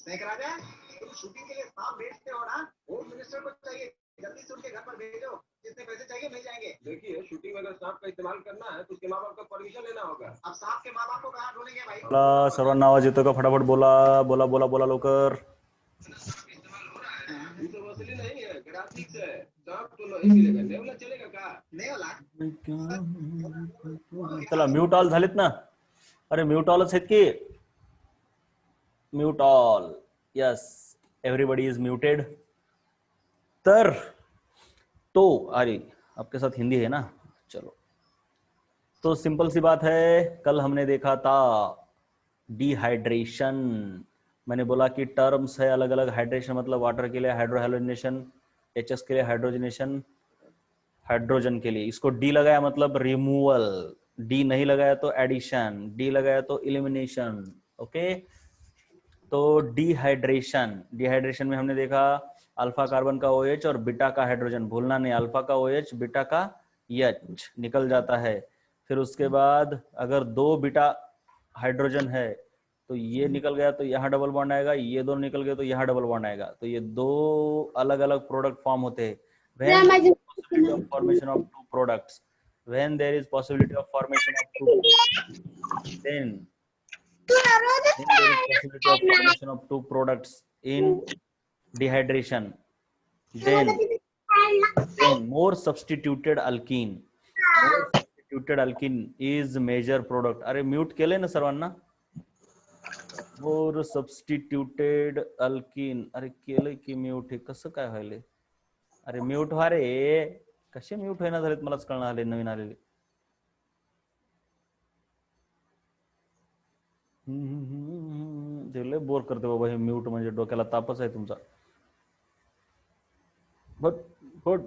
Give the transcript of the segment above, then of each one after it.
राजा, तुम शूटिंग के लिए सांप भेजते हो ना, होम मिनिस्टर को चाहिए, जल्दी से उनके घर पर भेजो, जितने पैसे चाहिए मिल जाएंगे। देखिए, शूटिंग में अगर सांप का इस्तेमाल करना है तो उसके माँ बाप का परमिशन लेना होगा। अब सांप के माँ बाप को कहाँ ढूंढेंगे भाई? सर्वांना आवाज येतो का? फटाफट बोला बोला बोला बोला लवकर. असली नहीं है, ग्राफिक्स है। सांप तो नहीं मिलेगा, नेवला चलेगा का? नेवला? चला म्यूट ऑल झालेत ना? अरे म्यूट ऑलच आहेत की. Mute all. Yes, everybody is muted. तर तो अरे आपके साथ हिंदी है ना, चलो. तो सिंपल सी बात है, कल हमने देखा था डिहाइड्रेशन. मैंने बोला कि टर्म्स है अलग अलग. हाइड्रेशन मतलब वाटर के लिए हाइड्रोहाइलोजिनेशन, एचएस के लिए हाइड्रोजनेशन, हाइड्रोजन के लिए. इसको डी लगाया मतलब रिमूवल, डी नहीं लगाया तो एडिशन, डी लगाया तो इलिमिनेशन. ओके, तो डिहाइड्रेशन. डिहाइड्रेशन में हमने देखा अल्फा कार्बन का OH और बीटा का हाइड्रोजन. भूलना नहीं, अल्फा का OH बीटा का H निकल जाता है. फिर उसके बाद अगर दो बीटा हाइड्रोजन है तो ये निकल गया तो यहाँ डबल बॉन्ड आएगा, ये दोनों निकल गए तो यहाँ डबल बॉन्ड आएगा. तो ये दो अलग अलग प्रोडक्ट फॉर्म होते हैं. Possibility of formation of two products. When there is possibility of formation of two, then there is possibility of formation of two products in dehydration. Then more substituted alkene. More substituted alkene is major product. अरे mute केले ना सर्वांना? More substituted alkene. अरे केलं की mute? हे कसं काय व्हायले? अरे म्यूट व्हा रे. कसे म्यूट होईना झालेत मलाच कळणार आले नवीन आलेले. लय बोर करते बाबा हे म्यूट, म्हणजे डोक्याला तापच आहे तुमचा. बट बट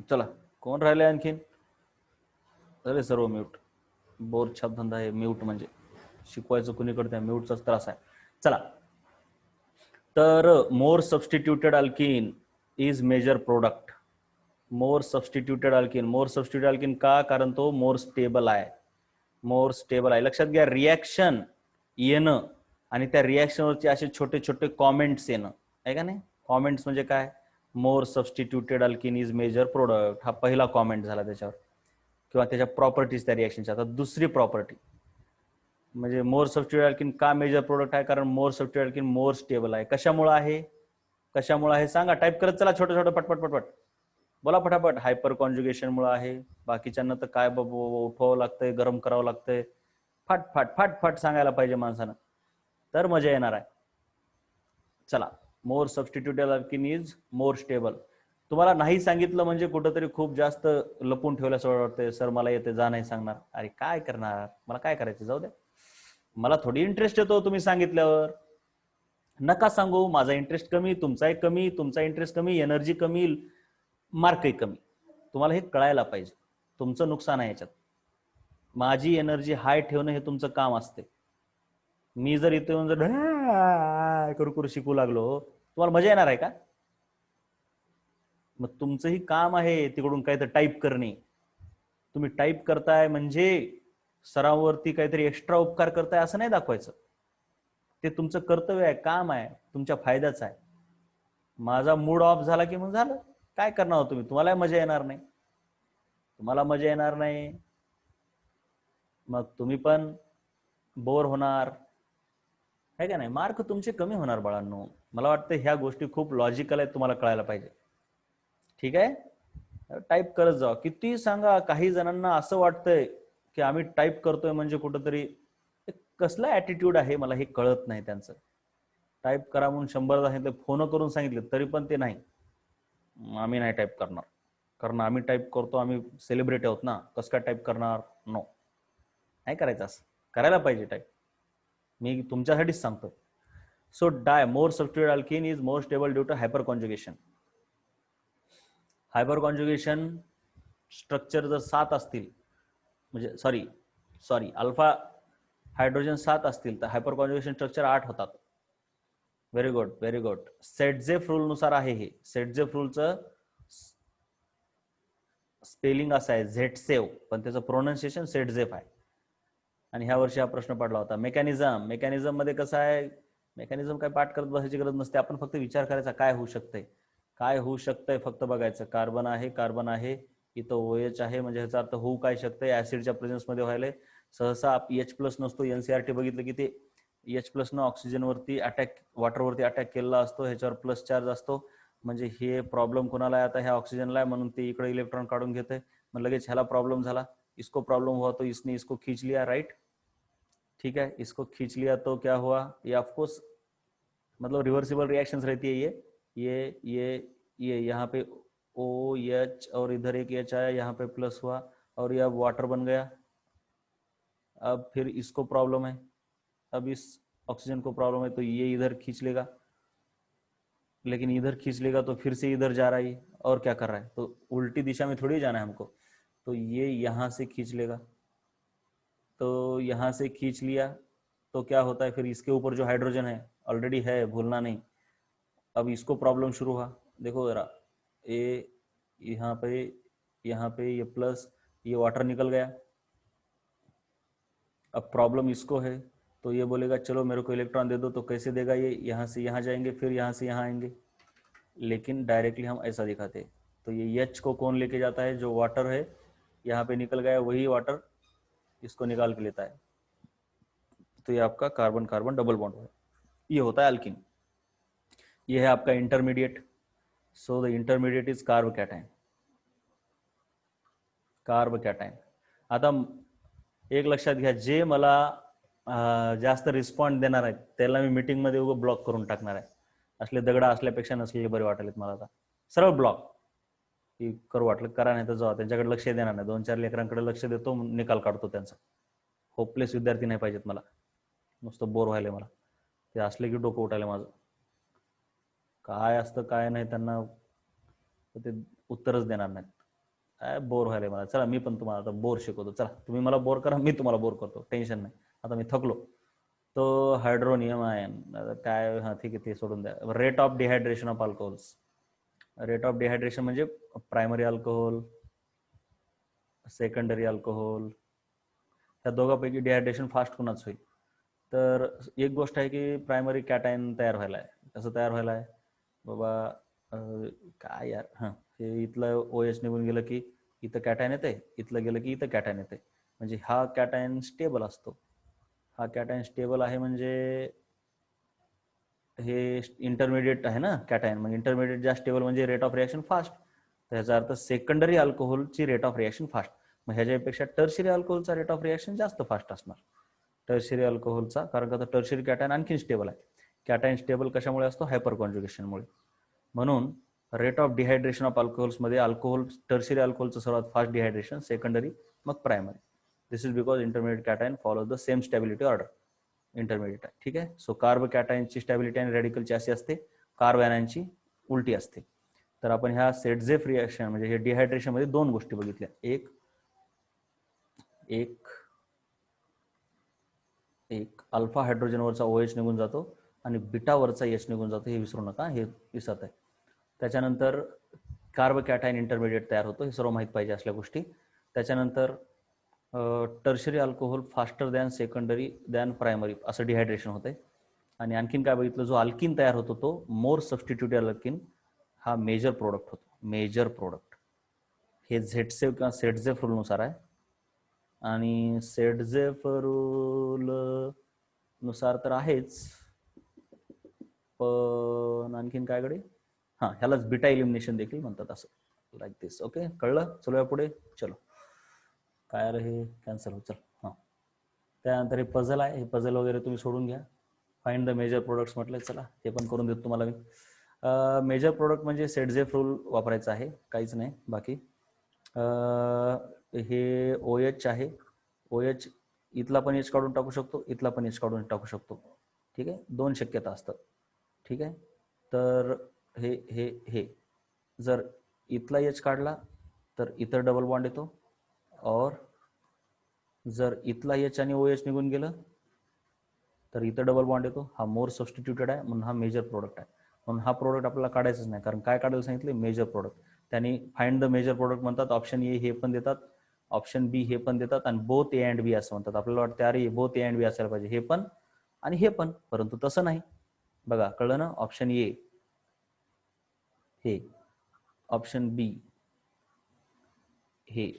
चला, कोण राहिले आणखीन? अरे सर्व म्यूट. बोर छाप धंदा आहे म्यूट म्हणजे. शिकवायचं कुणीकडे त्या म्यूटचाच त्रास आहे. चला, तर more substituted alkene is major product. More substituted alkene. More substituted alkene का? कारण तो मोर स्टेबल आहे. मोर स्टेबल आहे. लक्षात घ्या, रिॲक्शन येणं आणि त्या रिॲक्शनवरचे असे छोटे छोटे कॉमेंट्स येणं आहे का नाही. कॉमेंट्स म्हणजे काय? More substituted alkene is major product, हा पहिला कॉमेंट झाला त्याच्यावर, किंवा त्याच्या प्रॉपर्टीज त्या रिॲक्शनच्या. आता दुसरी प्रॉपर्टी म्हणजे मोर सबस्टिट्यूटेड अल्कीन का मेजर प्रोडक्ट आहे? कारण मोर सबस्टिट्यूटेड अल्कीन मोर स्टेबल आहे. कशामुळे आहे? कशामुळे आहे सांगा, टाईप करत चला, छोटं छोटं पटपट पटपट बोला फटाफट. हायपर कॉन्जुगेशन मुळे आहे. बाकीच्यांना तर काय उठवावं लागतंय, गरम करावं लागतंय. फाट फाट फाट फाट सांगायला पाहिजे माणसानं, तर मजा येणार आहे. चला, more substituted alkene is more stable. तुम्हाला नाही सांगितलं म्हणजे कुठंतरी खूप जास्त लपून ठेवल्याचं वाटतंय. सर मला येते, जा नाही सांगणार. अरे काय करणार, मला काय करायचं, जाऊ द्या. मला थोडी इंटरेस्ट येतो तुम्ही सांगितल्यावर. नका सांगू, माझा इंटरेस्ट कमी, तुमचाही कमी, तुमचा इंटरेस्ट कमी, एनर्जी कमी, मार्कही कमी. तुम्हाला हे कळायला पाहिजे. तुमचं नुकसान आहे याच्यात. माझी एनर्जी हाय ठेवणं हे तुमचं काम असते. मी जर इथे येऊन जर करू शिकू लागलो, तुम्हाला मजा येणार आहे का? मग तुमचंही काम आहे तिकडून काहीतरी टाईप करणे. तुम्ही टाईप करताय म्हणजे सरावरती काहीतरी एक्स्ट्रा उपकार करताय असं नाही दाखवायचं. ते तुमचं कर्तव्य आहे, काम आहे, तुमच्या फायद्याचं आहे. माझा मूड ऑफ झाला की मग झालं, काय करणार तुम्ही? तुम्हाला मजा येणार नाही. तुम्हाला मजा येणार नाही, मग तुम्ही पण बोर होणार है का नाही. मार्क तुमचे कमी होणार बाळांनो. मला वाटतं ह्या गोष्टी खूप लॉजिकल आहेत, तुम्हाला कळायला पाहिजे. ठीक आहे, टाईप करत जा. किती सांगा, काही जणांना असं वाटतंय की आम्ही टाईप करतोय म्हणजे कुठंतरी कसला ऍटिट्यूड आहे, मला हे कळत नाही त्यांचं. टाईप करा म्हणून 100 सांगितलं, फोन करून सांगितलं तरी पण ते नाही, आम्ही नाही टाईप करणार. कारण आम्ही टाईप करतो, आम्ही सेलिब्रिटी आहोत ना, कसं काय टाईप करणार? नो, नाही करायचं. असं करायला पाहिजे टाईप. मी तुमच्यासाठीच सांगतो. So the more substituted alkene is more stable due to hyperconjugation. Hyperconjugation structure जर 7 असतील, म्हणजे सॉरी अल्फा हायड्रोजन 7 असतील तर हायपर कॉन्जुगेशन स्ट्रक्चर 8 होतात. Very good, very good. Saytzeff rule नुसार आहे हे. सेटझेफ रूलचं स्पेलिंग असं आहे झेटसेव, पण त्याचं प्रोनाउन्सिएशन सेटझेफ आहे. आणि ह्या वर्षी हा प्रश्न पडला होता. मेकॅनिझम मध्ये कसं आहे, मेकॅनिझम काय पाठ करत बसायची गरज नसते, आपण फक्त विचार करायचा काय होऊ शकतंय, काय होऊ शकतंय फक्त बघायचं. कार्बन आहे, इथं OH आहे, म्हणजे ह्याचा अर्थ होऊ काय शकतंय, ऍसिडच्या प्रेझेन्समध्ये व्हायलंय. सहसा H+ नसतो, NCERT बघितलं की ते H+ न ऑक्सिजनवरती अटॅक, वॉटरवरती अटॅक केलेला असतो, ह्याच्यावर प्लस चार्ज असतो, म्हणजे हे प्रॉब्लेम कोणाला आहे आता, ह्या ऑक्सिजनला आहे, म्हणून ते इकडे इलेक्ट्रॉन काढून घेते, मग लगेच ह्याला प्रॉब्लेम झाला, इसको प्रॉब्लम हुआ तो इसने इसको खींच लिया, राइट. ठीक है, इसको खींच लिया तो क्या हुआ, ये ऑफकोर्स मतलब रिवर्सिबल रिएक्शंस रहती है ये यहाँ पे OH और इधर एक H आया, यहाँ पे प्लस हुआ और ये अब वाटर बन गया. अब फिर इसको प्रॉब्लम है, अब इस ऑक्सीजन को प्रॉब्लम है, तो ये इधर खींच लेगा, लेकिन इधर खींच लेगा तो फिर से इधर जा रहा है और क्या कर रहा है, तो उल्टी दिशा में थोड़ी जाना है हमको, तो ये यहाँ से खींच लेगा, तो यहाँ से खींच लिया तो क्या होता है, फिर इसके ऊपर जो हाइड्रोजन है ऑलरेडी है, भूलना नहीं, अब इसको प्रॉब्लम शुरू हुआ. देखो जरा, ये यहाँ पे ये प्लस, ये वाटर निकल गया, अब प्रॉब्लम इसको है, तो ये बोलेगा चलो मेरे को इलेक्ट्रॉन दे दो, तो कैसे देगा, ये यहाँ से यहाँ जाएंगे, फिर यहाँ से यहाँ आएंगे, लेकिन डायरेक्टली हम ऐसा दिखाते हैं. तो ये H को कौन लेके जाता है, जो वाटर है यहाँ पे निकल गया, वही वाटर इसको निकाल के लेता है, तो ये आपका कार्बन कार्बन डबल बॉन्ड है, ये होता है अल्कीन. ये है आपका intermediate. So the intermediate is carb cation. Carb cation. आता एक लक्षात घ्या, जे मला जास्त रिस्पॉन्ड देणार आहेत त्याला मी मीटिंग मध्ये उगं ब्लॉक करून टाकणार आहे. असले दगड असल्यापेक्षा नसलेले बरे वाटलेत मला. आता सरळ ब्लॉक की करू वाटलं करा, नाही तर जाऊ, त्यांच्याकडे लक्ष देणार नाही. 2-4 लेकरांकडे लक्ष देतो, निकाल काढतो त्यांचा. होपलेस विद्यार्थी नाही पाहिजेत मला, नुसतं बोर व्हायला मला. ते असले की डोकं उठायला माझं. काय असतं काय नाही त्यांना ते उत्तरच देणार नाहीत. काय बोर व्हायला मला. चला मी पण तुम्हाला आता बोर शिकवतो. चला तुम्ही मला बोर करा, मी तुम्हाला बोर करतो, टेन्शन नाही. आता मी थकलो. तो हायड्रोनियम आयन काय, हा ठीक आहे ते सोडून द्या. Rate of dehydration of alcohols. Rate of dehydration म्हणजे प्रायमरी अल्कोहोल, सेकंडरी अल्कोहोल, त्या दोघांपैकी डिहायड्रेशन फास्ट कुणाच होईल. तर एक गोष्ट आहे की प्रायमरी कॅटायन तयार व्हायला आहे. कसं तयार व्हायला आहे बाबा, काय यार, हां हे इथलं OH निघून गेलं की इथं कॅटायन येते, इथलं गेलं की इथं कॅटायन येते. म्हणजे हा कॅटायन स्टेबल असतो. हा कॅटायन स्टेबल आहे म्हणजे हे इंटरमिडिएट आहे ना कॅटायन, म्हणजे इंटरमिडिएट जास्त स्टेबल म्हणजे रेट ऑफ रिएक्शन फास्ट. त्याचा अर्थ सेकंडरी अल्कोहोलची रेट ऑफ रिएक्शन फास्ट. मग ह्याच्यापेक्षा टर्शियरी अल्कोहोलचा रेट ऑफ रिएक्शन जास्त फास्ट असणार. टर्शियरी अल्कोहोलचा, कारण का टर्शियरी कॅटायन आणखी स्टेबल आहे. कॅटायन स्टेबल कशामुळे असतो, हायपर कॉन्जुगेशनमुळे. म्हणून रेट ऑफ डिहायड्रेशन ऑफ अल्कोहोल्समध्ये अल्कोहोल, टर्शियरी अल्कोहोलचं सर्वात फास्ट डिहायड्रेशन, सेकंडरी, मग primary. This is because intermediate cation follows the same stability order. Intermediate आहे, ठीक आहे. सो कार्ब कॅटायनची स्टॅबिलिटी आणि रॅडिकलची अशी असते, कार्ब आयनांची उलटी असते. तर आपण ह्या सेटझेफ रिएक्शन म्हणजे हे डिहायड्रेशन मध्ये दोन गोष्टी बघितल्या. एक अल्फा हायड्रोजनवरचा OH निघून जातो आणि बीटावरचा H निघून जातो, हे विसरू नका, हे दिसत आहे. त्याच्यानंतर कार्ब कॅटायन इंटरमिडिएट तयार होतो, हे सर्व माहीत पाहिजे असल्या गोष्टी. त्याच्यानंतर tertiary alcohol faster than secondary than primary असं डिहायड्रेशन होते. आणि आणखीन काय बघितलं, जो अल्किन तयार होतो तो मोर सबस्टिट्यूटेड अल्किन हा मेजर प्रोडक्ट होतो. मेजर प्रोडक्ट हे झेडसेफ किंवा सेटझेफ रूलनुसार आहे. आणि सेटझेफ रूल नुसार तर आहेच, पण आणखीन काय कडे, हां ह्यालाच बीटा एलिमिनेशन देखील म्हणतात, असं लाईक दिस. ओके, कळलं? चलूया पुढे. चलो, काय आलं हे कॅन्सल हो. चल हां, त्यानंतर हे पझल आहे, हे पझल वगैरे तुम्ही सोडून घ्या. फाइंड द मेजर प्रोडक्ट्स म्हटलं, चला हे पण करून देतो तुम्हाला मी. मेजर प्रोडक्ट म्हणजे सेटझेफ रूल वापरायचा आहे, काहीच नाही बाकी. हे OH आहे, OH इथला पण H काढून टाकू शकतो, इथला पण H काढून टाकू शकतो, ठीक आहे. दोन शक्यता असतात, ठीक आहे. तर हे हे हे जर इथला H काढला तर इतर डबल बॉन्ड येतो, और जर इथला H आणि OH निघून गेलं तर इथं डबल बॉन्ड येतो. हा मोर सबस्टिट्यूटेड आहे म्हणून हा मेजर प्रोडक्ट आहे. म्हणून हा प्रोडक्ट आपल्याला काढायचाच नाही, कारण काय काढायला सांगितले, मेजर प्रोडक्ट. त्यांनी फाइंड द मेजर प्रोडक्ट म्हणतात. ऑप्शन ए हे पण देतात, ऑप्शन बी हे पण देतात, आणि बोथ ए अँड बी असं म्हणतात. आपल्याला वाटतं अरे बोथ ए अँड बी असायला पाहिजे, हे पण आणि हे पण, परंतु तसं नाही. बघा कळलं ना. ऑप्शन ए हे, ऑप्शन बी हे,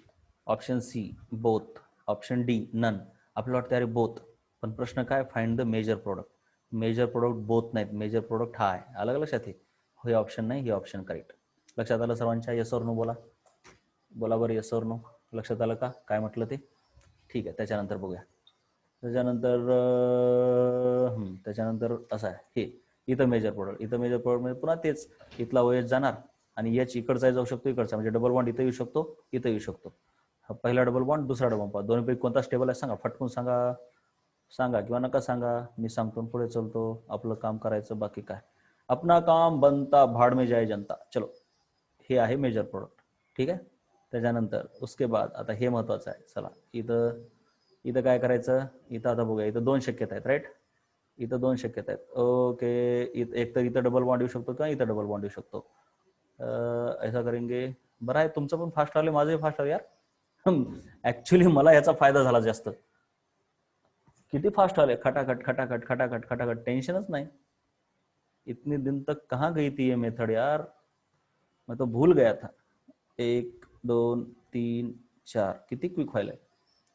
option C both, option D none. आपल्याला वाटतं अरे बोथ, पण प्रश्न काय, find the major product. Major product both नाहीत, मेजर प्रोडक्ट हा आहे. अलग लक्षात हे, हे ऑप्शन नाही, हे ऑप्शन करेक्ट. लक्षात आलं सर्वांच्या? येस और नो बोला, बोला बरं येस और नो. लक्षात आलं का काय म्हटलं ते? ठीक आहे, त्याच्यानंतर बघूया. त्याच्यानंतर असं आहे हे, इथं मेजर प्रोडक्ट, इथं मेजर प्रोडक्ट म्हणजे पुन्हा तेच, इथला OH जाणार आणि एच इकडचा जाऊ शकतो, इकडचा, म्हणजे डबल बॉन्ड इथं येऊ शकतो, इथं येऊ शकतो. हा पहिला डबल बॉन्ड, दुसरा डबल बॉन्ड, दोन्हीपैकी कोणता स्टेबल आहे सांगा, फटकून सांगा. सांगा किंवा नका सांगा, मी सांगतो पुढे चलतो, आपलं काम करायचं, बाकी काय. अपना काम बनता भाड में जाए जनता. चलो, हे आहे मेजर प्रोडक्ट. ठीक आहे. त्याच्यानंतर उसके बाद आता हे महत्वाचं आहे. चला इथं, इथं काय करायचं, इथं आता बघूया, इथं दोन शक्यता आहेत राईट, इथं दोन शक्यता आहेत. ओके, एक तर इथं डबल बॉन्ड येऊ शकतो किंवा इथं डबल बॉन्ड येऊ शकतो. ऐसा करेंगे. बरं आहे, तुमचं पण फास्ट आले, माझंही फास्ट आलं यार. ऍक्च्युली मला याचा फायदा झाला जास्त. किती फास्ट आले, खटाखट खटाखट खटाखट खटाखट, टेंशनच नाही. इतने दिन तक कहाँ गई थी ये मेथड यार, मैं तो भूल गया था. 1 2 3 4, किती क्विक व्हायलाय.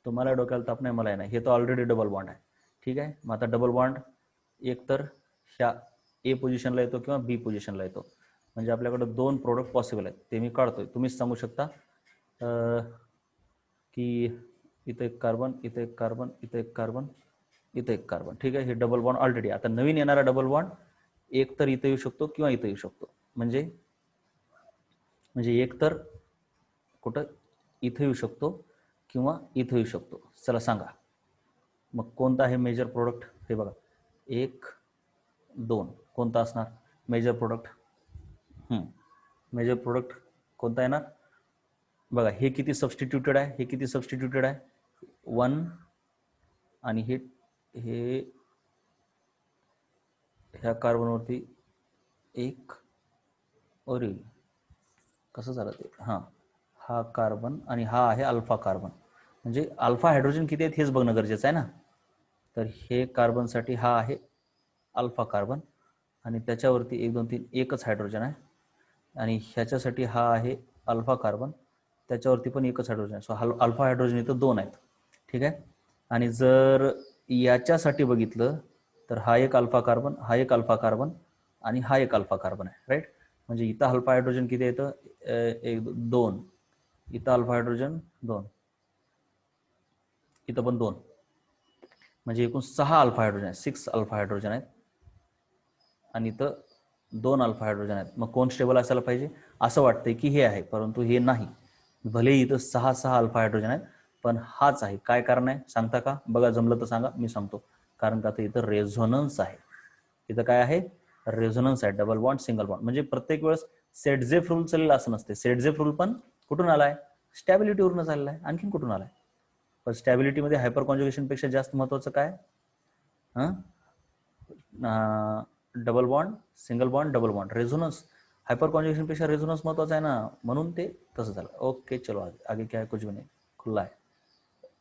तुम्हाला डोक्याला ताप नाही, मला नाही. हे तर ऑलरेडी डबल बॉन्ड आहे. ठीक आहे. मग आता डबल बॉन्ड एक तर ह्या ए पोझिशनला येतो किंवा बी पोझिशनला येतो, म्हणजे आपल्याकडे दोन प्रोडक्ट पॉसिबल आहेत. ते मी काढतोय, तुम्हीच सांगू शकता की इथं एक कार्बन, इथं एक कार्बन, इथं एक कार्बन, इथं एक कार्बन. ठीक आहे. हे डबल बॉन्ड ऑलरेडी, आता नवीन येणारा डबल बॉन्ड एक तर इथं येऊ शकतो किंवा इथं येऊ शकतो. म्हणजे एक तर कुठं इथं येऊ शकतो किंवा इथं येऊ शकतो. चला सांगा मग कोणता आहे मेजर प्रोडक्ट. हे बघा 1 2 कोणता असणार मेजर प्रोडक्ट. मेजर प्रोडक्ट कोणता येणार बघा. हे किती सबस्टिट्यूटेड आहे, हे किती सबस्टिट्यूटेड आहे, 1 आणि हे हे ह्या कार्बनवरती 1 और कसं झालं ते, हां हा कार्बन आणि हा आहे अल्फा कार्बन. म्हणजे अल्फा हायड्रोजन किती आहेत हेच बघणं गरजेचं आहे ना. तर हे कार्बनसाठी हा आहे अल्फा कार्बन आणि त्याच्यावरती 1 2 3 एकच हायड्रोजन आहे. आणि ह्याच्यासाठी हा आहे अल्फा कार्बन, त्याच्यावरती पण एकच हायड्रोजन आहे. सो अल्फा हायड्रोजन इथं 2 आहेत. ठीक आहे. आणि जर याच्यासाठी बघितलं तर हा एक अल्फा कार्बन, हा एक अल्फा कार्बन आणि हा एक अल्फा कार्बन आहे राईट. म्हणजे इथं अल्फा हायड्रोजन किती येतं 1 2, इथं अल्फा हायड्रोजन 2, इथं पण 2, म्हणजे एकूण 6 अल्फा हायड्रोजन आहेत, 6 अल्फा हायड्रोजन आहेत आणि इथं 2 अल्फा हायड्रोजन आहेत. मग कोण स्टेबल असायला पाहिजे असं वाटतंय की हे आहे, परंतु हे नाही. भले इथं 6 अल्फा हायड्रोजन आहेत पण हाच आहे. काय कारण आहे सांगता का? बघा जमलं तर सांगा, मी सांगतो. कारण का तर इथं रेझोनन्स आहे. इथं काय आहे रेझोनन्स आहे, डबल बॉन्ड सिंगल बॉन्ड. म्हणजे प्रत्येक वेळेस सेटझेफ रूल चालेल असं नसते. सेटझेफ रूल पण कुठून आलाय, स्टॅबिलिटीवरून चाललाय. आणखीन कुठून आलाय, पण स्टॅबिलिटीमध्ये हायपर कॉन्ज्युगेशन पेक्षा जास्त महत्वाचं काय, double bond single bond double bond. Resonance hyperconjugation पेक्षा रेझोनन्स महत्वाचा आहे ना, म्हणून ते तसं झालं. ओके चलो आगे, आगे क्या है, कुछ भी नहीं, खुला है.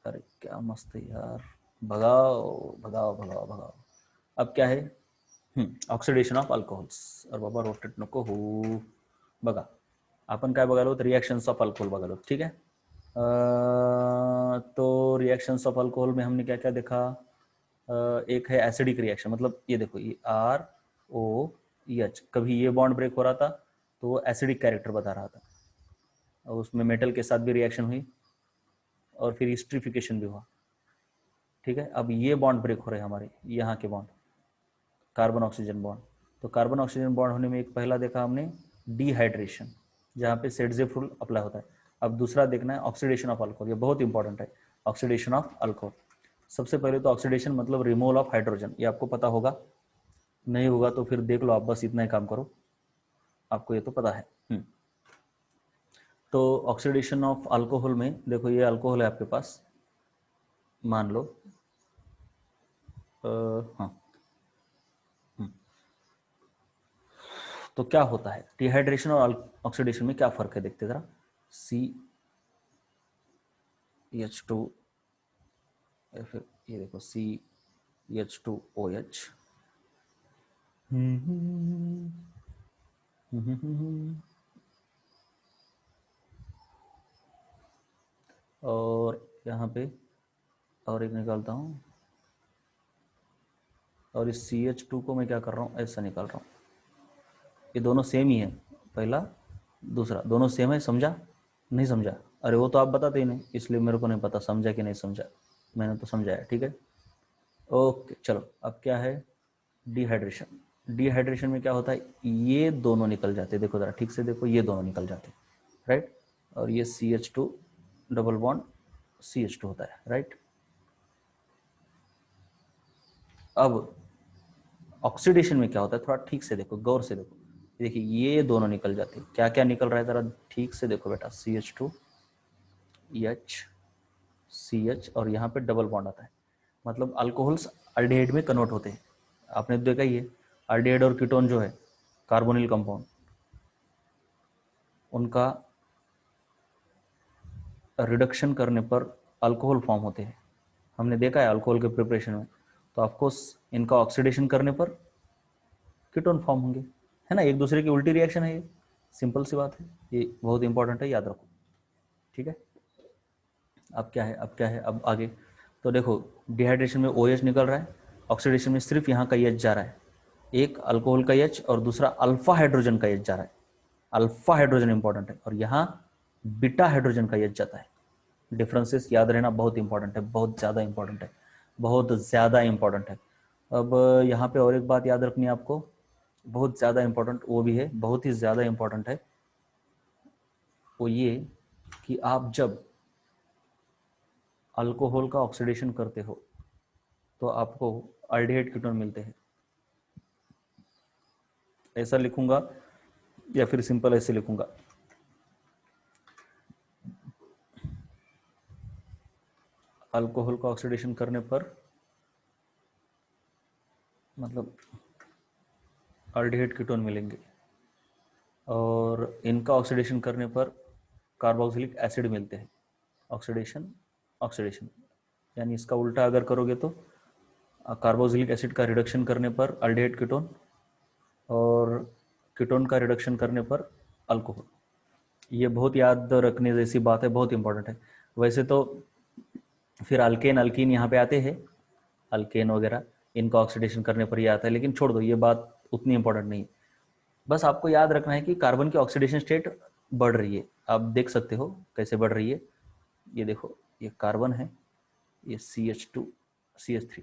अरे क्या मस्त यार, भगाओ भगाओ भगाओ भगाओ. अब क्या है ऑक्सिडेशन ऑफ अल्कोहोल्स. अरे बाबा रोटेट नको हो. बघा आपण काय बघालो, रिएक्शंस ऑफ अल्कोहल बघालो. ठीक है. तो रिएक्शंस ऑफ अल्कोहल में हमने क्या क्या देखा. एक है एसिडिक रिएक्शन, मतलब ये देखो ये ROH, कभी ये बॉन्ड ब्रेक हो रहा था तो वो एसिडिक कैरेक्टर बता रहा था, और उसमें मेटल के साथ भी रिएक्शन हुई और फिर हिस्ट्रिफिकेशन भी हुआ. ठीक है. अब ये बॉन्ड ब्रेक हो रहे हैं हमारे यहाँ के बॉन्ड, कार्बन ऑक्सीजन बॉन्ड. तो कार्बन ऑक्सीजन बॉन्ड होने में एक पहला देखा हमने डिहाइड्रेशन, जहाँ पे सेटझेफ रूल अप्लाई होता है. अब दूसरा देखना है ऑक्सीडेशन ऑफ अल्कोहल. ये बहुत इंपॉर्टेंट है, ऑक्सीडेशन ऑफ अल्कोहल. सबसे पहले तो ऑक्सीडेशन मतलब रिमूवल ऑफ हाइड्रोजन, ये आपको पता होगा, नहीं होगा तो फिर देख लो आप, बस इतना ही काम करो, आपको ये तो पता है. तो ऑक्सीडेशन ऑफ अल्कोहल में देखो ये अल्कोहल है आपके पास, मान लो हाँ. तो क्या होता है डिहाइड्रेशन और ऑक्सीडेशन में क्या फर्क है, देखते जरा. CH2, फिर ये देखो CH2OH, और यहाँ पे और एक निकालता हूँ, और इस CH2 को मैं क्या कर रहा हूँ, ऐसा निकाल रहा हूँ। ये दोनों सेम ही है, पहला दूसरा दोनों सेम है, समझा नहीं समझा? अरे वो तो आप बताते ही नहीं, इसलिए मेरे को नहीं पता समझा कि नहीं समझा, मैंने तो समझाया, ठीक है। ओके चलो, अब क्या है, डिहाइड्रेशन। डिहाइड्रेशन में क्या होता है, ये दोनों निकल जाते हैं, देखो जरा ठीक से देखो, ये दोनों निकल जाते हैं, राइट। और ये CH2 डबल बॉन्ड CH2 होता है, राइट। अब ऑक्सीडेशन में क्या होता है, थोड़ा ठीक से देखो, गौर से देखो, देखिए ये दोनों निकल जाते हैं, क्या क्या निकल रहा है जरा ठीक से देखो बेटा, CH2 H CH, और यहाँ पे डबल बॉन्ड आता है, मतलब अल्कोहल्स अल्डिहाइड में कन्वर्ट होते हैं। आपने देखा ही है, अल्डिहाइड और कीटोन जो है कार्बोनिल कंपाउंड, उनका रिडक्शन करने पर अल्कोहल फॉर्म होते हैं, हमने देखा है अल्कोहल के प्रिपरेशन में। तो ऑफकोर्स इनका ऑक्सीडेशन करने पर कीटोन फॉर्म होंगे, है ना, एक दूसरे की उल्टी रिएक्शन है, ये सिंपल सी बात है, ये बहुत इंपॉर्टेंट है, याद रखो, ठीक है। अब क्या है, अब क्या है, अब आगे तो देखो, डिहाइड्रेशन में OH निकल रहा है, ऑक्सीडेशन में सिर्फ यहाँ का H जा रहा है, एक अल्कोहल का H और दूसरा अल्फा हाइड्रोजन का H जा रहा है, अल्फा हाइड्रोजन इंपॉर्टेंट है, और यहाँ बीटा हाइड्रोजन का H जाता है। डिफरेंसेस याद रहना बहुत इंपॉर्टेंट है, बहुत ज़्यादा इंपॉर्टेंट है, बहुत ज़्यादा इंपॉर्टेंट है। अब यहाँ पे और एक बात याद रखनी है आपको, बहुत ज़्यादा इंपॉर्टेंट, वो भी है, बहुत ही ज़्यादा इंपॉर्टेंट है, वो ये कि आप जब अल्कोहल का ऑक्सीडेशन करते हो तो आपको अल्डिहाइड कीटोन मिलते हैं। ऐसा लिखूंगा या फिर सिंपल ऐसे लिखूंगा, अल्कोहल का ऑक्सीडेशन करने पर मतलब अल्डिहाइड कीटोन मिलेंगे, और इनका ऑक्सीडेशन करने पर कार्बोक्सिलिक एसिड मिलते हैं। ऑक्सीडेशन ऑक्सीडेशन यानी इसका उल्टा अगर करोगे तो कार्बोक्सिलिक एसिड का रिडक्शन करने पर अल्डिहाइड कीटोन, और कीटोन का रिडक्शन करने पर अल्कोहल। ये बहुत याद रखने जैसी बात है, बहुत इंपॉर्टेंट है। वैसे तो फिर अल्केन अल्कीन यहाँ पे आते हैं, अल्केन वगैरह, इनका ऑक्सीडेशन करने पर ये आता है, लेकिन छोड़ दो, ये बात उतनी इंपॉर्टेंट नहीं है। बस आपको याद रखना है कि कार्बन की ऑक्सीडेशन स्टेट बढ़ रही है, आप देख सकते हो कैसे बढ़ रही है। ये देखो, ये कार्बन है, ये CH2 CH3,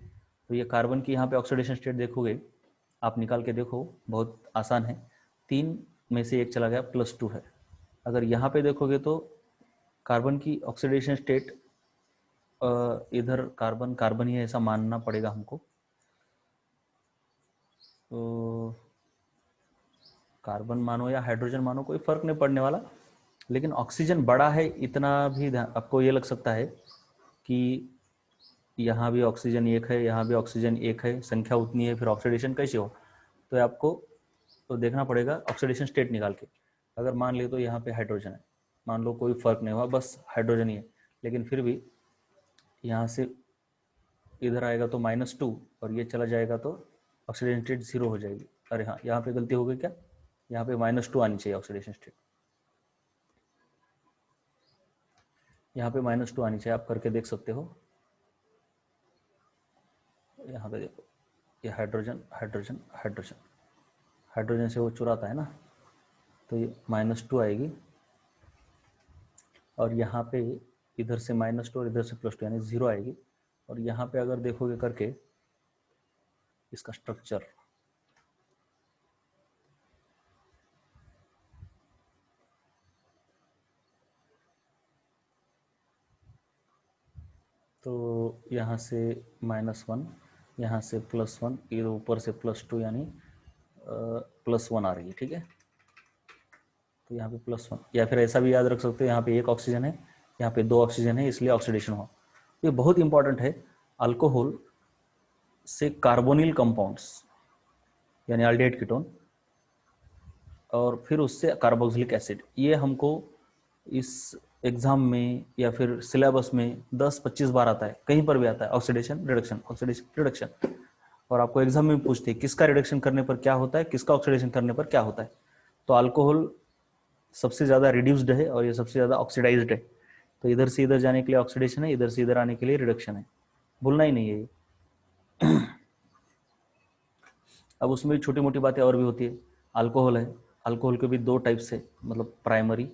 तो ये कार्बन की यहाँ पे ऑक्सीडेशन स्टेट देखोगे आप, निकाल के देखो, बहुत आसान है, 3 में से 1 चला गया, +2 है। अगर यहाँ पे देखोगे तो कार्बन की ऑक्सीडेशन स्टेट, इधर कार्बन कार्बन ही है ऐसा मानना पड़ेगा हमको, तो कार्बन मानो या हाइड्रोजन मानो कोई फर्क नहीं पड़ने वाला, लेकिन ऑक्सीजन बड़ा है इतना भी आपको ये लग सकता है कि यहाँ भी ऑक्सीजन 1 है, यहाँ भी ऑक्सीजन 1 है, संख्या उतनी है, फिर ऑक्सीडेशन कैसे हो, तो आपको तो देखना पड़ेगा ऑक्सीडेशन स्टेट निकाल के। अगर मान ले तो यहाँ पे हाइड्रोजन है, मान लो कोई फर्क नहीं हुआ, बस हाइड्रोजन ही है, लेकिन फिर भी यहाँ से इधर आएगा तो -2, और ये चला जाएगा तो ऑक्सीडेशन स्टेट 0 हो जाएगी। अरे हाँ, यहाँ पे गलती हो गई क्या, यहाँ पे -2 आनी चाहिए ऑक्सीडेशन स्टेट, यहाँ पे -2 आनी चाहिए, आप करके देख सकते हो। यहाँ पे देखो, ये हाइड्रोजन हाइड्रोजन हाइड्रोजन, हाइड्रोजन से वो चुराता है ना, तो ये -2 आएगी, और यहाँ पे इधर से -2 और इधर से +2 यानी 0 आएगी। और यहाँ पे अगर देखोगे करके इसका स्ट्रक्चर, तो यहाँ से -1, यहाँ से +1, इधर ऊपर से +2 यानी +1 आ रही है, ठीक है। तो यहाँ पे +1, या फिर ऐसा भी याद रख सकते हो, यहाँ पे 1 ऑक्सीजन है, यहाँ पे 2 ऑक्सीजन है, इसलिए ऑक्सीडेशन हुआ। ये बहुत इंपॉर्टेंट है, अल्कोहल से कार्बोनिल कंपाउंड्स यानी अल्डिहाइड कीटोन, और फिर उससे कार्बोक्सिलिक एसिड, ये हमको इस एग्जाम में या फिर सिलेबस में 10-25 बार आता है, कहीं पर भी आता है, ऑक्सीडेशन रिडक्शन ऑक्सीडेशन रिडक्शन। और आपको एग्जाम में पूछते हैं किसका रिडक्शन करने पर क्या होता है, किसका ऑक्सीडेशन करने पर क्या होता है। तो अल्कोहल सबसे ज्यादा रिड्यूस्ड है और ये सबसे ज्यादा ऑक्सीडाइज्ड है। तो इधर से इधर जाने के लिए ऑक्सीडेशन है, इधर से इधर आने के लिए रिडक्शन है, भूलना ही नहीं है ये। अब उसमें भी छोटी मोटी बातें और भी होती है। अल्कोहल है, अल्कोहल के भी दो टाइप्स है, मतलब प्राइमरी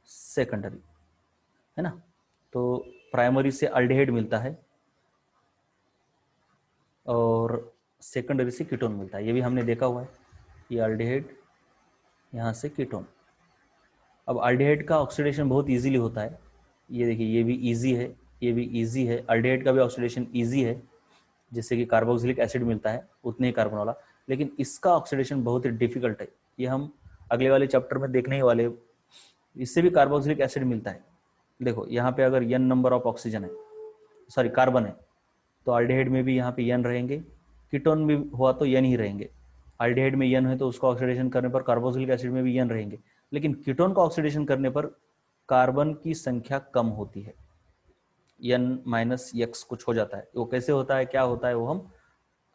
सेकेंडरी, है ना। तो प्राइमरी से अल्डिहाइड मिलता है और सेकेंडरी से कीटोन मिलता है, ये भी हमने देखा हुआ है। ये अल्डिहाइड, यहाँ से कीटोन। अब अल्डिहाइड का ऑक्सीडेशन बहुत इजीली होता है, ये देखिए ये भी इजी है, ये भी इजी है। अल्डिहाइड का भी ऑक्सीडेशन इजी है, जिससे कि कार्बोक्सिलिक एसिड मिलता है उतने ही कार्बन वाला, लेकिन इसका ऑक्सीडेशन बहुत ही डिफिकल्ट है, ये हम अगले वाले चैप्टर में देखने ही वाले। इससे भी कार्बोक्सिलिक एसिड मिलता है। देखो यहाँ पे अगर n नंबर ऑफ ऑक्सीजन है, सॉरी कार्बन है, तो अल्डिहाइड में भी यहाँ पे n रहेंगे, कीटोन भी हुआ तो n ही रहेंगे। अल्डिहाइड में n है तो उसका ऑक्सीडेशन करने पर कार्बोक्सिलिक एसिड में भी n रहेंगे, लेकिन कीटोन का ऑक्सीडेशन करने पर कार्बन की संख्या कम होती है, n-x कुछ हो जाता है। वो कैसे होता है, क्या होता है, वो हम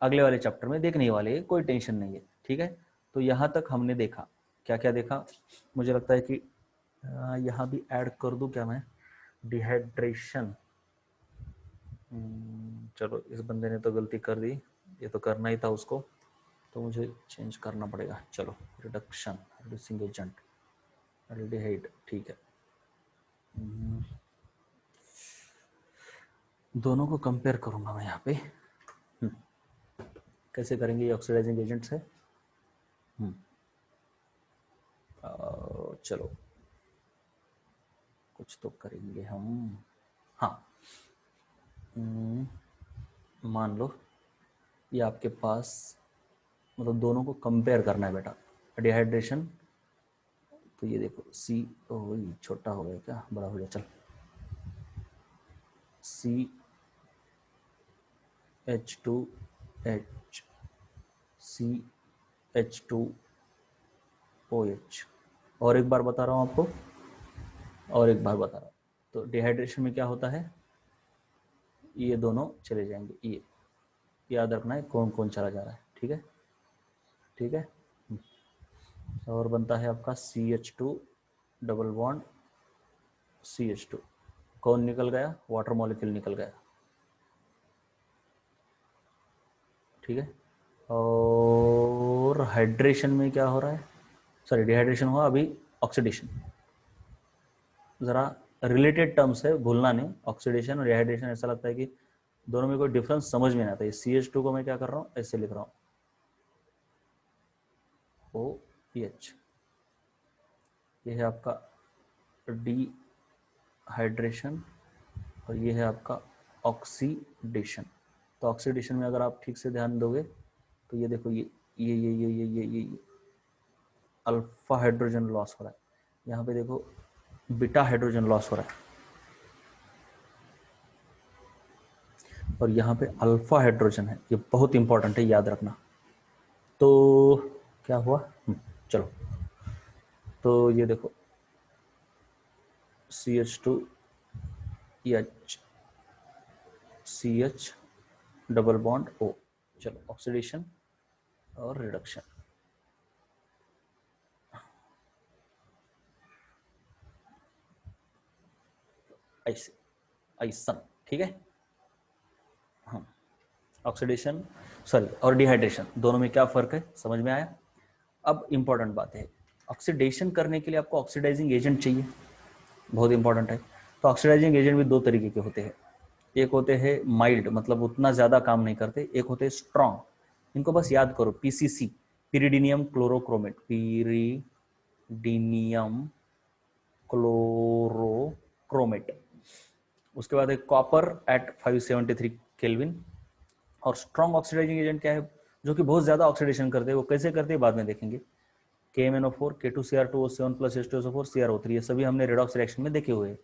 अगले वाले चैप्टर में देखने वाले हैं, कोई टेंशन नहीं है, ठीक है। तो यहाँ तक हमने देखा, क्या क्या देखा। मुझे लगता है कि यहाँ भी ऐड कर दूं क्या मैं, डिहाइड्रेशन। चलो इस बंदे ने तो गलती कर दी, ये तो करना ही था उसको, तो मुझे चेंज करना पड़ेगा। चलो रिडक्शन, रिड्यूसिंग एजेंट, एल्डिहाइड, ठीक है। दोनों को कंपेयर करूंगा मैं यहाँ पे। कैसे करेंगे, ये ऑक्सीडाइजिंग एजेंट्स है। चलो कुछ तो करेंगे हम। हाँ, मान लो ये आपके पास, मतलब दोनों को कंपेयर करना है बेटा। डिहाइड्रेशन, तो ये देखो सी, वही छोटा हो गया क्या, बड़ा हो गया, चल CH2H CH2OH। और एक बार बता रहा हूँ आपको, और एक बार बता रहा हूँ। तो डिहाइड्रेशन में क्या होता है, ये दोनों चले जाएंगे, ये याद रखना है कौन कौन चला जा रहा है, ठीक है, ठीक है। और बनता है आपका CH2 डबल बॉन्ड CH2, कौन निकल गया, वाटर मॉलिक्यूल निकल गया, ठीक है। और हाइड्रेशन में क्या हो रहा है, सॉरी डिहाइड्रेशन हुआ, अभी ऑक्सीडेशन। जरा रिलेटेड टर्म्स है, भूलना नहीं, ऑक्सीडेशन और डिहाइड्रेशन। ऐसा लगता है कि दोनों में कोई डिफरेंस समझ में नहीं आता है। CH2 को मैं क्या कर रहा हूँ, ऐसे लिख रहा हूँ OH, ये है आपका डिहाइड्रेशन और ये है आपका ऑक्सीडेशन। तो ऑक्सीडेशन में अगर आप ठीक से ध्यान दोगे तो ये देखो, ये अल्फा हाइड्रोजन लॉस हो रहा है, यहाँ पे देखो बीटा हाइड्रोजन लॉस हो रहा है, और यहाँ पे अल्फा हाइड्रोजन है, ये बहुत इंपॉर्टेंट है, याद रखना। तो क्या हुआ, चलो तो ये देखो CH2H CH double bond O। चलो ऑक्सीडेशन और रिडक्शन, ऐसे ऐसा, ठीक है। हाँ, ऑक्सीडेशन सॉरी और डिहाइड्रेशन दोनों में क्या फर्क है, समझ में आया। अब इंपॉर्टेंट बात है, ऑक्सीडेशन करने के लिए आपको ऑक्सीडाइजिंग एजेंट चाहिए, बहुत इंपॉर्टेंट है। तो ऑक्सीडाइजिंग एजेंट भी दो तरीके के होते हैं, एक होते हैं माइल्ड, मतलब उतना ज्यादा काम नहीं करते, एक होते हैं स्ट्रॉन्ग। इनको बस याद करो, PCC, पिरिडीनियम क्लोरोक्रोमेट, पिरिडीनियम क्लोरोक्रोमेट। उसके बाद एक कॉपर एट 573 केल्विन। और स्ट्रॉन्ग ऑक्सीडाइजिंग एजेंट क्या है, जो कि बहुत ज्यादा ऑक्सीडेशन करते हैं, वो कैसे करते हैं बाद में देखेंगे। KMnO4, K2Cr2O7 plus H2SO4 CrO3, ये सभी हमने रेडॉक्स रिएक्शन में देखे हुए हैं,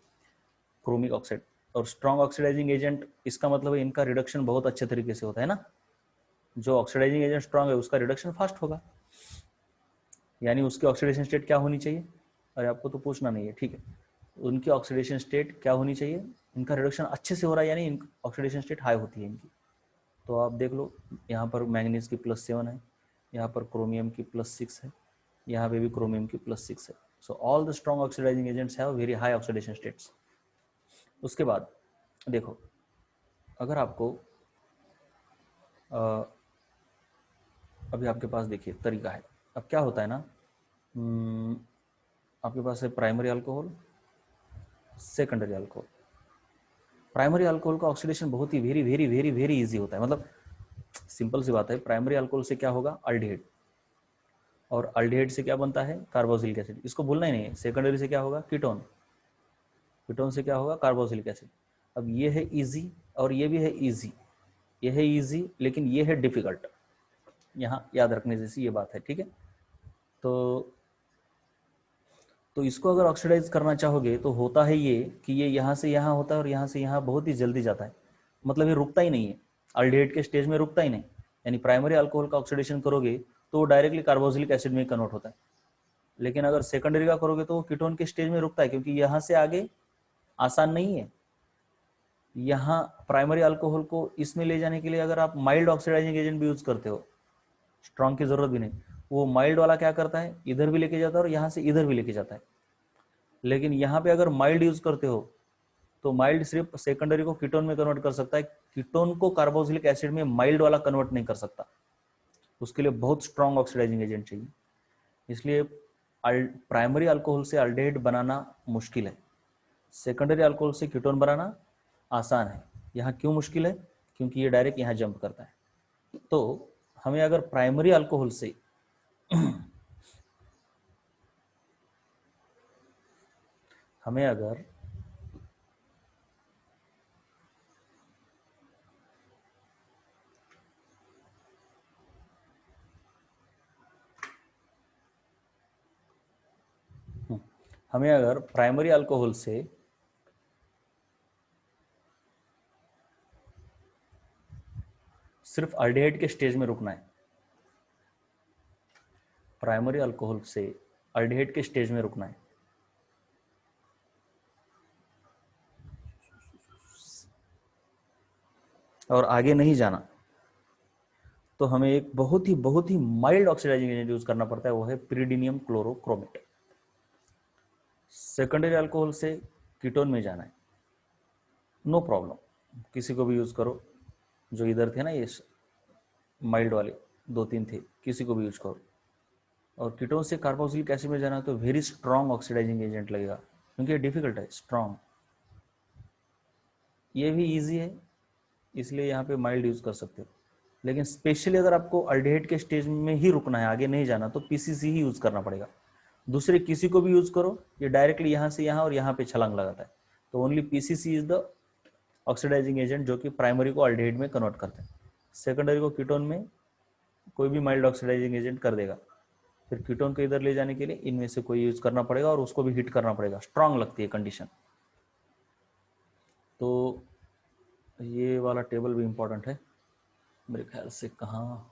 क्रोमिक ऑक्साइड। और स्ट्रॉन्ग ऑक्सीडाइजिंग एजेंट, इसका मतलब है इनका रिडक्शन बहुत अच्छे तरीके से होता है ना। जो ऑक्सीडाइजिंग एजेंट स्ट्रॉन्ग है उसका रिडक्शन फास्ट होगा, यानी उसकी ऑक्सीडेशन स्टेट क्या होनी चाहिए, अरे आपको तो पूछना नहीं है, ठीक है। उनकी ऑक्सीडेशन स्टेट क्या होनी चाहिए, इनका रिडक्शन अच्छे से हो रहा है, यानी ऑक्सीडेशन स्टेट हाई होती है इनकी, तो आप देख लो, यहाँ पर मैंगनीज की +7 है, यहाँ पर क्रोमियम की +6 है, यहाँ पे भी क्रोमियम की +6 है। So all the strong oxidising agents have very high oxidation states. उसके बाद देखो, अगर आपको अभी आपके पास देखिए तरीका है। अब क्या होता है ना, आपके पास है primary alcohol, secondary alcohol. Primary alcohol का ऑक्सीडेशन बहुत ही very very very very easy होता है। मतलब सिंपल सी बात है, प्राइमरी अल्कोहल से क्या होगा, अल्डिहाइड, और अल्डिहाइड से क्या बनता है, कार्बोक्सिलिक एसिड। इसको भूलना ही नहीं है। सेकेंडरी से क्या होगा, कीटोन, कीटोन से क्या होगा, कार्बोक्सिलिक एसिड। अब ये है इजी और ये भी है इजी, ये है इजी लेकिन ये है डिफिकल्ट। यहाँ याद रखने जैसी ये बात है, ठीक है। तो इसको अगर ऑक्सीडाइज करना चाहोगे तो होता है ये कि ये यहाँ से यहाँ होता है और यहाँ से यहाँ बहुत ही जल्दी जाता है। मतलब ये रुकता ही नहीं है, अल्डिहाइड के स्टेज में रुकता ही नहीं। यानी प्राइमरी अल्कोहल का ऑक्सीडेशन करोगे तो वो डायरेक्टली कार्बोक्सिलिक एसिड में कन्वर्ट होता है। लेकिन अगर सेकेंडरी का करोगे तो वो कीटोन के स्टेज में रुकता है, क्योंकि यहाँ से आगे आसान नहीं है। यहाँ प्राइमरी अल्कोहल को इसमें ले जाने के लिए अगर आप माइल्ड ऑक्सीडाइजिंग एजेंट भी यूज करते हो, स्ट्रॉन्ग की जरूरत भी नहीं, वो माइल्ड वाला क्या करता है, इधर भी लेके जाता है और यहाँ से इधर भी लेके जाता है। लेकिन यहाँ पे अगर माइल्ड यूज करते हो तो माइल्ड सिर्फ सेकेंडरी को कीटोन में कन्वर्ट कर सकता है, कीटोन को कार्बोक्सिलिक एसिड में माइल्ड वाला कन्वर्ट नहीं कर सकता। उसके लिए बहुत स्ट्रॉन्ग ऑक्सीडाइजिंग एजेंट चाहिए। इसलिए प्राइमरी अल्कोहल से अल्डिहाइड बनाना मुश्किल है, सेकेंडरी अल्कोहल से कीटोन बनाना आसान है। यहाँ क्यों मुश्किल है, क्योंकि ये डायरेक्ट यहाँ जंप करता है। तो हमें अगर प्राइमरी अल्कोहल से हमें अगर हमें अगर प्राइमरी अल्कोहल से सिर्फ अल्डिहाइड के स्टेज में रुकना है, प्राइमरी अल्कोहल से अल्डिहाइड के स्टेज में रुकना है, और आगे नहीं जाना, तो हमें एक बहुत ही माइल्ड ऑक्सीडाइजिंग एजेंट यूज करना पड़ता है, वो है पिरिडीनियम क्लोरोक्रोमेट। सेकेंडरी अल्कोहल से कीटोन में जाना है, नो प्रॉब्लम, किसी को भी यूज करो। जो इधर थे ना ये माइल्ड वाले 2-3 थे, किसी को भी यूज करो। और कीटोन से कार्बोक्सिलिक एसिड में जाना है तो वेरी स्ट्रॉन्ग ऑक्सीडाइजिंग एजेंट लगेगा, क्योंकि ये डिफिकल्ट है, स्ट्रॉन्ग। ये भी इजी है, इसलिए यहाँ पे माइल्ड यूज कर सकते हो। लेकिन स्पेशली अगर आपको अल्डिहाइड के स्टेज में ही रुकना है, आगे नहीं जाना, तो पीसीसी ही यूज करना पड़ेगा। दूसरे किसी को भी यूज करो, ये डायरेक्टली यहाँ से यहाँ और यहाँ पे छलांग लगाता है। तो only PCC is the oxidising agent जो कि प्राइमरी को अल्डिहाइड में कन्वर्ट करते हैं। सेकेंडरी को कीटोन में कोई भी माइल्ड ऑक्सीडाइजिंग एजेंट कर देगा। फिर कीटोन को इधर ले जाने के लिए इनमें से कोई यूज करना पड़ेगा और उसको भी हिट करना पड़ेगा, स्ट्रांग लगती है कंडीशन। तो ये वाला टेबल भी इंपॉर्टेंट है मेरे ख्याल से। कहाँ,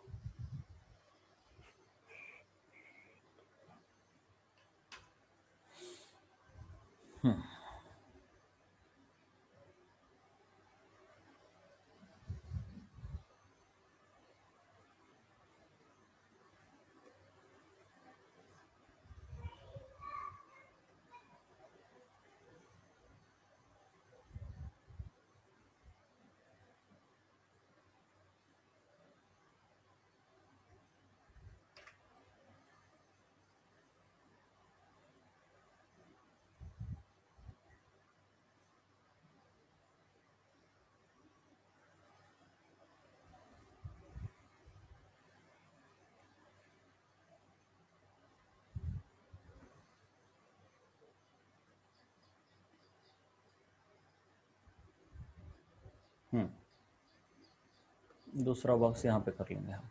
दूसरा बॉक्स यहाँ पे कर लेंगे हम।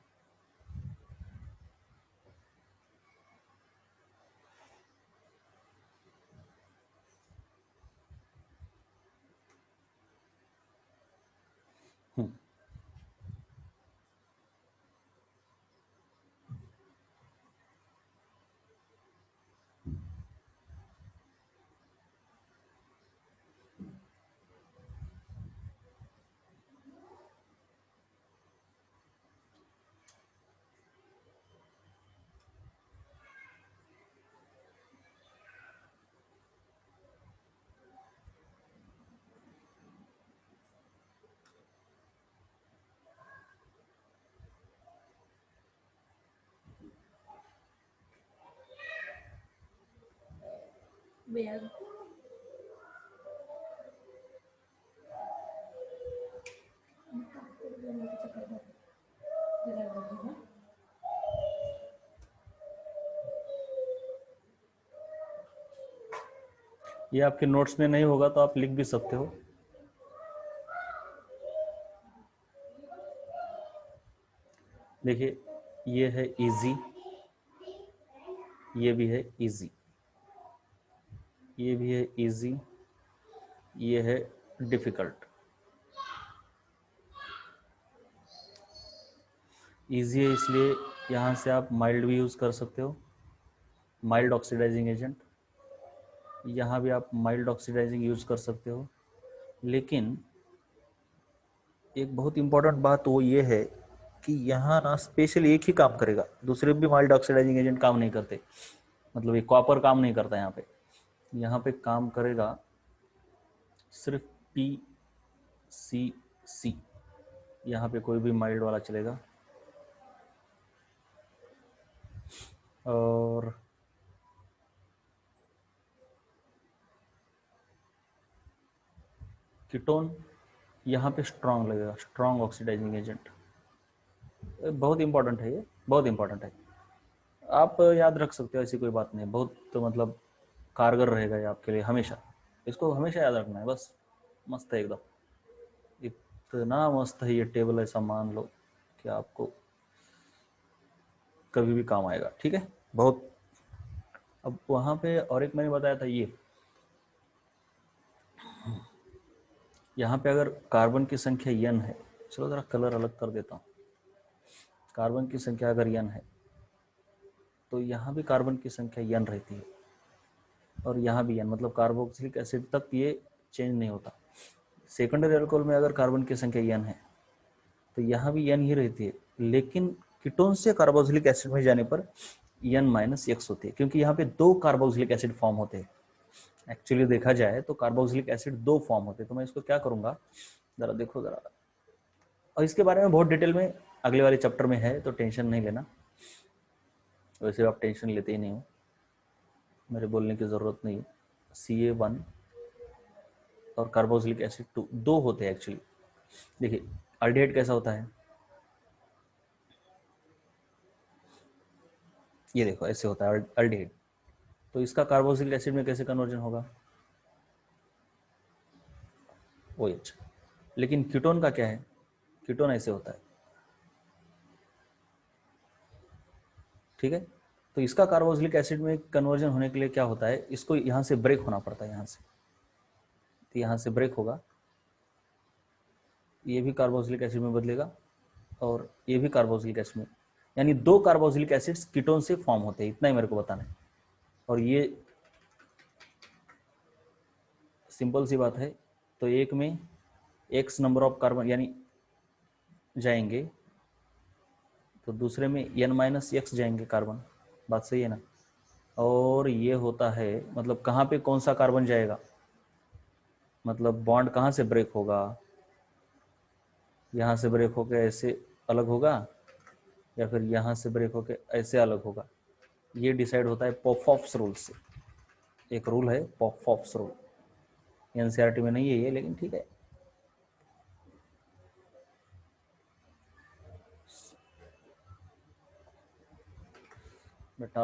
वेयर ये आपके नोट्स में नहीं होगा तो आप लिख भी सकते हो। देखिए ये है इजी, ये भी है इजी, ये भी है इजी, ये है डिफिकल्ट। इजी है इसलिए यहाँ से आप माइल्ड भी यूज़ कर सकते हो, माइल्ड ऑक्सीडाइजिंग एजेंट। यहाँ भी आप माइल्ड ऑक्सीडाइजिंग यूज़ कर सकते हो, लेकिन एक बहुत इंपॉर्टेंट बात वो ये है कि यहाँ ना स्पेशल एक ही काम करेगा, दूसरे भी माइल्ड ऑक्सीडाइजिंग एजेंट काम नहीं करते। मतलब ये कॉपर काम नहीं करता यहाँ पे काम करेगा सिर्फ PCC। यहाँ पे कोई भी माइल्ड वाला चलेगा। और कीटोन यहाँ पे स्ट्रांग लगेगा, स्ट्रांग ऑक्सीडाइजिंग एजेंट। बहुत इंपॉर्टेंट है, ये बहुत इंपॉर्टेंट है, आप याद रख सकते हो, ऐसी कोई बात नहीं। बहुत तो मतलब कारगर रहेगा ये आपके लिए हमेशा, इसको हमेशा याद रखना है बस। मस्त है एकदम, इतना मस्त है ये टेबल, ऐसा मान लो कि आपको कभी भी काम आएगा। ठीक है बहुत। अब वहाँ पे और एक मैंने बताया था, ये यहाँ पे अगर कार्बन की संख्या n है, चलो ज़रा कलर अलग कर देता हूँ। कार्बन की संख्या अगर n है तो यहाँ भी कार्बन की संख्या n रहती है, और यहाँ भी n, मतलब कार्बोक्सिलिक एसिड तक ये चेंज नहीं होता। सेकेंडरी अल्कोहल में अगर कार्बन की संख्या n है तो यहाँ भी n ही रहती है, लेकिन कीटोन से कार्बोक्सिलिक एसिड में जाने पर n-x होती है, क्योंकि यहाँ पे दो कार्बोक्सिलिक एसिड फॉर्म होते हैं। एक्चुअली देखा जाए तो कार्बोक्सिलिक एसिड दो फॉर्म होते हैं। तो मैं इसको क्या करूँगा, ज़रा देखो ज़रा, और इसके बारे में बहुत डिटेल में अगले वाले चैप्टर में है, तो टेंशन नहीं लेना। वैसे आप टेंशन लेते ही नहीं हो, मेरे बोलने की ज़रूरत नहीं। Ca1 और कार्बोक्सिलिक एसिड 2 दो होते हैं एक्चुअली। देखिए अल्डिहाइड कैसा होता है, ये देखो ऐसे होता है अल्डिहाइड। तो इसका कार्बोक्सिलिक एसिड में कैसे कन्वर्जन होगा, OH। लेकिन कीटोन का क्या है, कीटोन ऐसे होता है। ठीक है, तो इसका कार्बोक्सिलिक एसिड में कन्वर्जन होने के लिए क्या होता है, इसको यहाँ से ब्रेक होना पड़ता है, यहाँ से, तो यहाँ से ब्रेक होगा, ये भी कार्बोक्सिलिक एसिड में बदलेगा और ये भी कार्बोक्सिलिक एसिड में, यानी दो कार्बोक्सिलिक एसिड्स कीटोन से फॉर्म होते हैं, इतना ही मेरे को बताना है। और ये सिंपल सी बात है, तो एक में x नंबर ऑफ कार्बन यानी जाएंगे, तो दूसरे में n-x जाएंगे कार्बन। बात सही है ना। और ये होता है, मतलब कहाँ पे कौन सा कार्बन जाएगा, मतलब बॉन्ड कहाँ से ब्रेक होगा, यहाँ से ब्रेक होकर ऐसे अलग होगा या फिर यहाँ से ब्रेक होकर ऐसे अलग होगा, ये डिसाइड होता है पॉपऑफ्स रूल से। एक रूल है पॉपऑफ्स रूल, एनसीईआरटी में नहीं है ये, लेकिन ठीक है। बेटा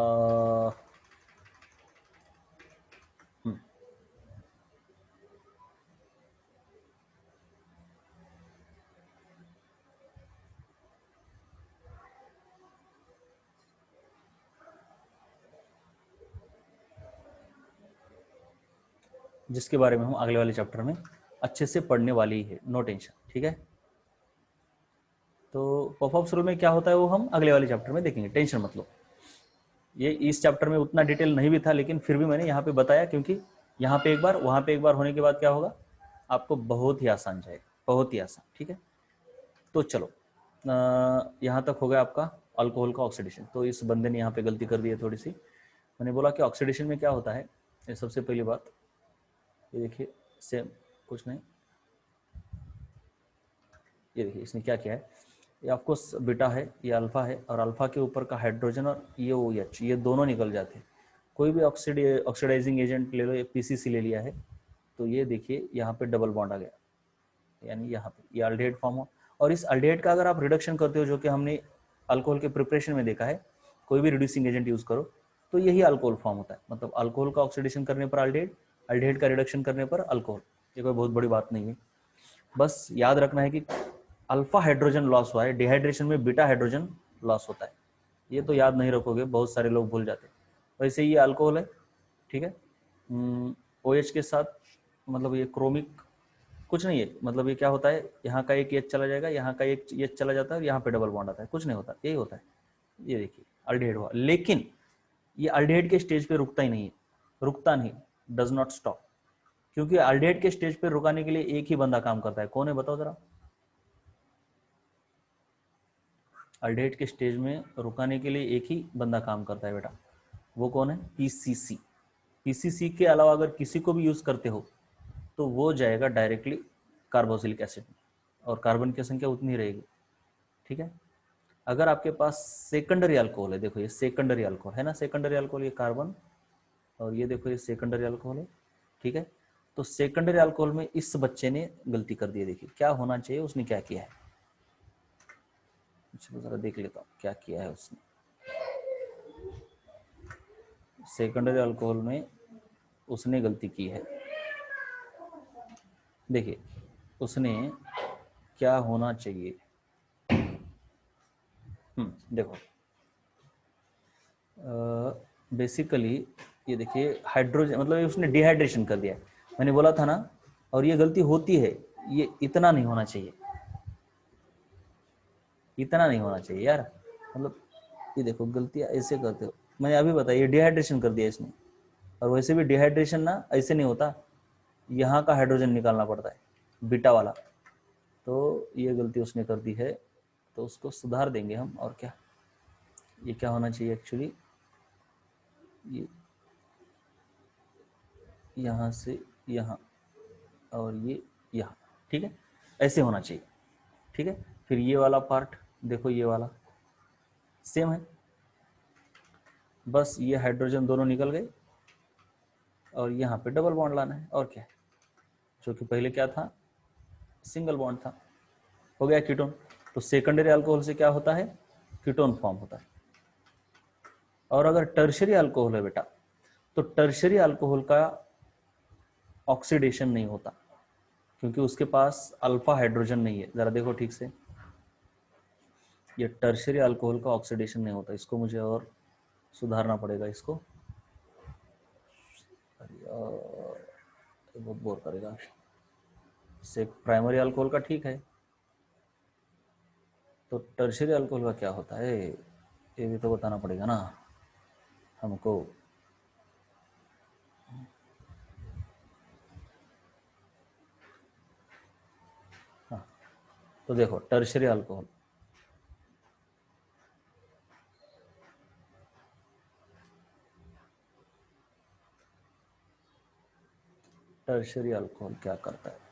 जिसके बारे में हम अगले वाले चैप्टर में अच्छे से पढ़ने वाली ही है, नो टेंशन। ठीक है, तो पॉपऑफ्स रूल में क्या होता है वो हम अगले वाले चैप्टर में देखेंगे, टेंशन मत लो। ये इस चैप्टर में उतना डिटेल नहीं भी था, लेकिन फिर भी मैंने यहाँ पे बताया, क्योंकि यहाँ पे एक बार वहाँ पे एक बार होने के बाद क्या होगा, आपको बहुत ही आसान जाएगा, बहुत ही आसान। ठीक है, तो चलो यहाँ तक हो गया आपका अल्कोहल का ऑक्सीडेशन। तो इस बंदे ने यहाँ पे गलती कर दी है थोड़ी सी। मैंने बोला कि ऑक्सीडेशन में क्या होता है, ये सबसे पहली बात, ये देखिए सेम कुछ नहीं, ये देखिए इसने क्या किया है, ये आपको बीटा है, ये अल्फा है, और अल्फा के ऊपर का हाइड्रोजन और ये OH, ये दोनों निकल जाते हैं। कोई भी ऑक्सीडाइजिंग एजेंट ले लो, ये पीसीसी ले लिया है, तो ये देखिए यहाँ पे डबल बॉन्ड आ गया, यानी यहाँ पे ये अल्डिहाइड फॉर्म हो। और इस अल्डिहाइड का अगर आप रिडक्शन करते हो, जो कि हमने अल्कोहल के प्रिपरेशन में देखा है, कोई भी रिड्यूसिंग एजेंट यूज करो तो यही अल्कोहल फॉर्म होता है। मतलब अल्कोहल का ऑक्सीडेशन करने पर अल्डिहाइड, अल्डिहाइड का रिडक्शन करने पर अल्कोहल। ये कोई बहुत बड़ी बात नहीं है, बस याद रखना है कि अल्फा हाइड्रोजन लॉस हुआ है, डिहाइड्रेशन में बीटा हाइड्रोजन लॉस होता है। ये तो याद नहीं रखोगे, बहुत सारे लोग भूल जाते हैं। वैसे ये अल्कोहल है, ठीक है। OH के साथ, मतलब ये क्रोमिक कुछ नहीं है, मतलब ये क्या होता है, यहाँ का एक H चला जाएगा, यहाँ का एक H चला जाता है और यहाँ पे डबल बॉन्ड आता है, कुछ नहीं होता, यही होता है। ये देखिए अल्डिहाइड हुआ, लेकिन ये अल्डिहाइड के स्टेज पे रुकता ही नहीं है, रुकता नहीं, डज नॉट स्टॉप। क्योंकि अल्डिहाइड के स्टेज पे रुकाने के लिए एक ही बंदा काम करता है, कौन है बताओ जरा। अल्डिहाइड के स्टेज में रुकाने के लिए एक ही बंदा काम करता है बेटा, वो कौन है, पीसीसी। पीसीसी के अलावा अगर किसी को भी यूज करते हो तो वो जाएगा डायरेक्टली कार्बोक्सिलिक एसिड में, और कार्बन की संख्या उतनी ही रहेगी, ठीक है। अगर आपके पास सेकेंडरी अल्कोहल है, देखो ये सेकेंडरी अल्कोहल है ना, सेकेंडरी अल्कोहल ये कार्बन, और ये देखो ये सेकेंडरी अल्कोहल है, ठीक है। तो सेकेंडरी अल्कोहल में इस बच्चे ने गलती कर दी है, देखिए क्या होना चाहिए, उसने क्या किया है, चलो जरा देख लेता हूँ क्या किया है उसने। सेकेंडरी अल्कोहल में उसने गलती की है, देखिए उसने क्या होना चाहिए। देखो बेसिकली ये देखिए हाइड्रोजन, मतलब उसने डिहाइड्रेशन कर दिया है, मैंने बोला था ना। और ये गलती होती है, ये इतना नहीं होना चाहिए, इतना नहीं होना चाहिए यार। मतलब ये देखो गलतियां ऐसे करते हो, मैंने अभी बताया ये डिहाइड्रेशन कर दिया इसने। और वैसे भी डिहाइड्रेशन ना ऐसे नहीं होता, यहाँ का हाइड्रोजन निकालना पड़ता है, बीटा वाला। तो ये गलती उसने कर दी है, तो उसको सुधार देंगे हम, और क्या। ये क्या होना चाहिए एक्चुअली, ये यहाँ से यहाँ, और ये यहाँ, ठीक है, ऐसे होना चाहिए, ठीक है। फिर ये वाला पार्ट देखो, ये वाला सेम है, बस ये हाइड्रोजन दोनों निकल गए और यहाँ पे डबल बॉन्ड लाना है, और क्या है। जो कि पहले क्या था, सिंगल बॉन्ड था, हो गया कीटोन। तो सेकेंडरी अल्कोहल से क्या होता है, कीटोन फॉर्म होता है। और अगर टर्शरी अल्कोहल है बेटा, तो टर्शरी अल्कोहल का ऑक्सीडेशन नहीं होता, क्योंकि उसके पास अल्फा हाइड्रोजन नहीं है। जरा देखो ठीक से, ये टर्शरी अल्कोहल का ऑक्सीडेशन नहीं होता, इसको मुझे और सुधारना पड़ेगा इसको, बहुत बोर करेगा। से प्राइमरी अल्कोहल का ठीक है, तो टर्शरी अल्कोहल का क्या होता है, ये भी तो बताना पड़ेगा ना हमको। हाँ, तो देखो टर्शरी अल्कोहल, टर्शरी अल्कोहल क्या करता है,